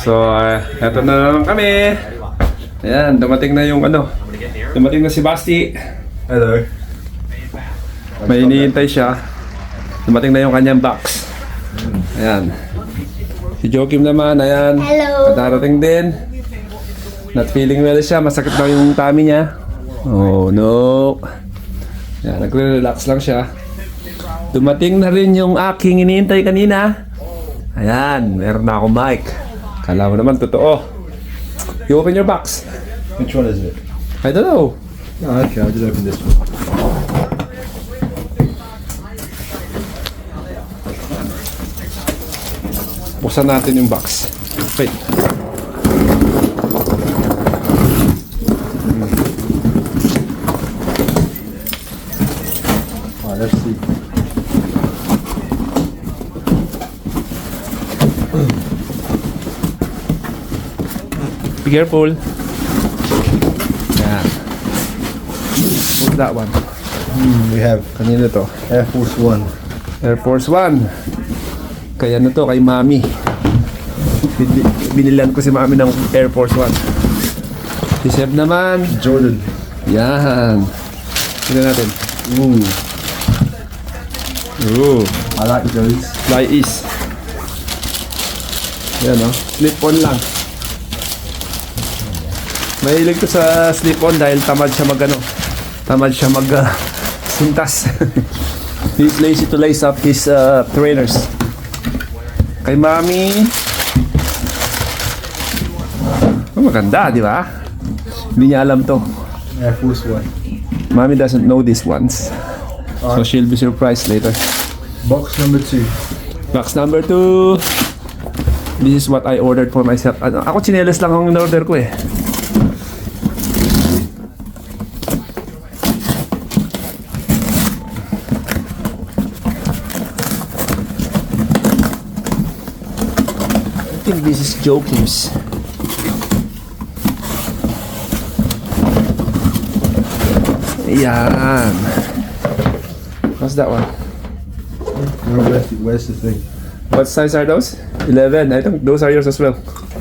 So, eto na naman kami. Ayan, dumating na yung ano. Dumating na si Basti. Hello. May iniintay siya. Dumating na yung kanyang box. Ayan. Si Joakim naman, ayan. Hello. Darating din. Not feeling well siya. Masakit na yung tummy niya. Oh no. Ayan, nagre-relax lang siya. Dumating na rin yung aking iniintay kanina. Ayan, meron na akong mic. Kala mo naman, totoo. You open your box. Which one is it? I don't know. Oh, okay, I'll just open this one. Buksan natin yung box. Wait. Alright, let's see. Be careful. Yeah. What's that one? We have Kanino to? Air Force One. Air Force One. Kaya ano to, kay Mami. Binilan ko si Mami ng Air Force One. Si Seb naman. Jordan. Yan. Tignan natin. Ooh. Ooh. I like those. Fly East. Yan o. Slip-on lang. Mahilig ko sa slip-on dahil tamad siya tamad siya sintas. He's lazy to lace up his trainers. Kay Mami. Oh, maganda, di ba? Hindi niya alam to. Air Force One. Mami doesn't know these ones. So she'll be surprised later. Box number 2. Box number 2. This is what I ordered for myself. Ako tsinelas lang ang in-order ko eh. I think this is Joakim's. Yan. What's that one? Where's the thing? What size are those? 11. I think those are yours as well.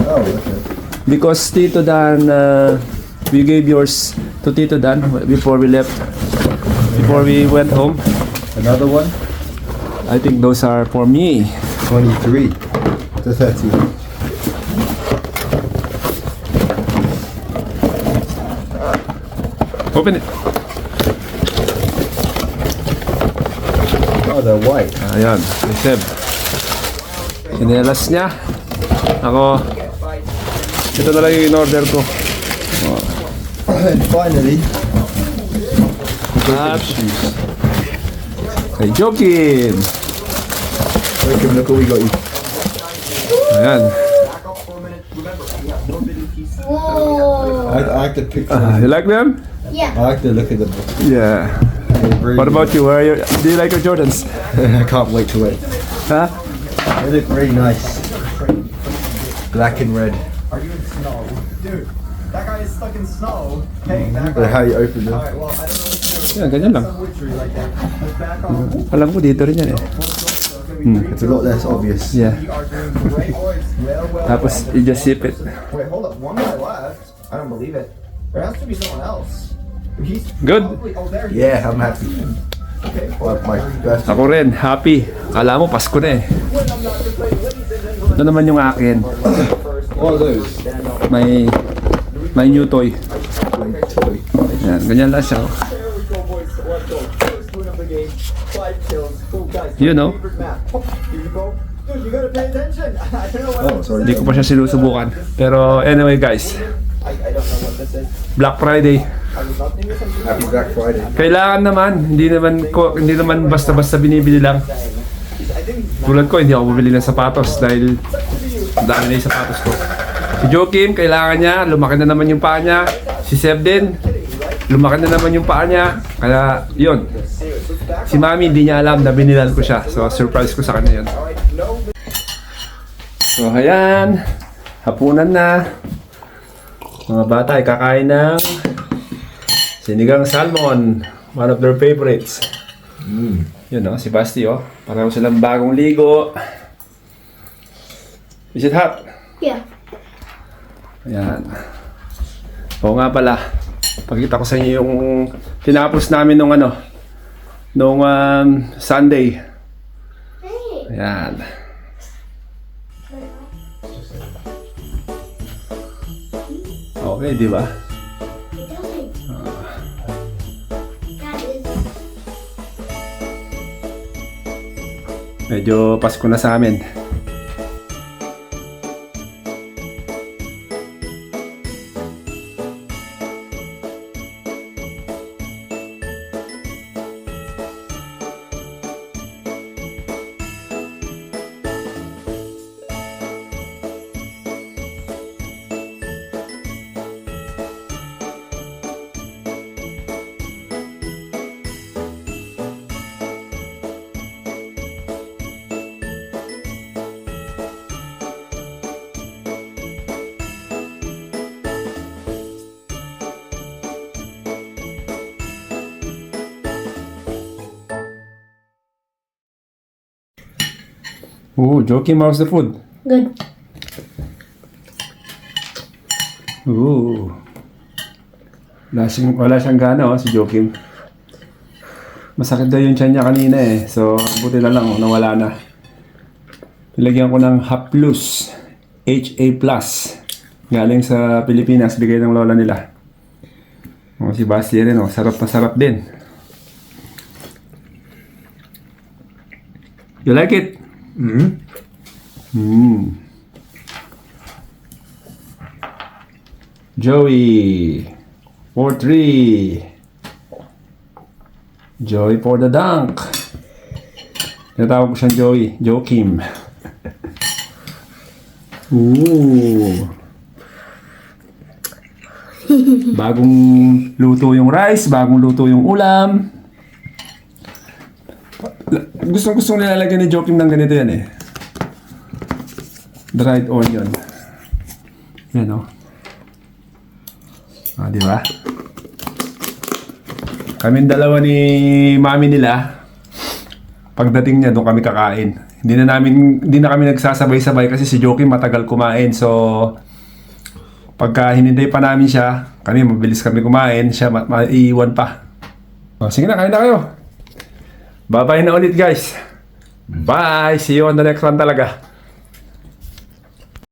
Oh, okay. Because Tito Dan, we gave yours to Tito Dan before we left. Before we went home. Another one? I think those are for me. 23 to 30. Open it. Oh, they're white. Ayan, si Seb. Sinelas niya. Ako, ito na lang yung in-order ko. And finally, At kay Joakim. Joakim, look what we got you. Ayan. Whoa. I like the picture. You like them? Yeah. I like the look of them. Yeah. What about you? Do you like your Jordans? I can't wait to wear. Huh? They look really nice. Black and red. Are you in snow? Dude, that guy is stuck in snow. Hey, that But guy. how you open them? Alright, well, I don't know what to do. Yan, ganyan lang. Some witchery like that. Look back on. Alam ko dito rin yan eh. It's a lot less obvious. Yeah. We are doing great. Well, Tapos, you just sip it. Wait, hold up. One guy left. I don't believe it. There has to be someone else. He's Good. probably- oh, there he is. Yeah, I'm happy. Okay. Like my best. Ako rin, happy. Akala mo, Pasko na eh. Ito naman yung akin. What are those? May new toy. My toy. Yan, ganyan lang siya. There we go, boys. Let's go. First win of the game. 5 kills. Cool, guys. You know. Favorite map. Oh, here you go. Dude, you gotta pay attention. I don't know what Oh, I'm sorry. Hindi ko pa siya sinusubukan. Pero anyway guys, I don't know what this is. Black Friday. I was not thinking something. Happy Black Friday. Kailangan naman, hindi naman basta-basta binibili lang. I think Tulad ko, hindi ako bumili ng sapatos dahil dami na yung sapatos ko. Si Joakim, kailangan niya, lumaki na naman yung paa niya. Si Seb din, lumaki na naman yung paa niya. Kaya, yun. Si Mami, hindi niya alam na binilan ko siya. So, surprise ko sa kanya yun. So, ayan. Hapunan na. Mga bata ay kakain ng sinigang salmon. One of their favorites. Yun o, si Basti o. Pareho silang bagong ligo. Is it hot? Yeah. Ayan. Oo nga pala. Pakita ko sa inyo yung tinapos namin nung Sunday. Ayan. Okay, di ba? Medyo Pasko na sa amin. Ooh, Joakim, how's the food? Good. Ooh. Wala siyang gana, si Joakim. Masakit daw yung tiyan niya kanina eh. So, buti na lang, nawala na. Nilagyan ko ng Haplus HA+. Galing sa Pilipinas, bigay ng lola nila. Si Basti rin, sarap na sarap din. You like it? Joey 4-3. Joey for the dunk. Tinatawag ko siyang Joakim. Ooh. Bagong luto yung rice, bagong luto yung ulam. Gustong nilalagyan ni Joakim ng ganito yan eh. Dried onion. Yan di ba? Kaming dalawa ni mami nila, pagdating niya doon kami kakain. Hindi na kami nagsasabay-sabay kasi si Joakim matagal kumain. So pagka hinintay pa namin siya, mabilis kami kumain, siya maiiwan pa. Sige na, kain na kayo. Bye-bye na ulit guys. Bye! See you on the next one talaga.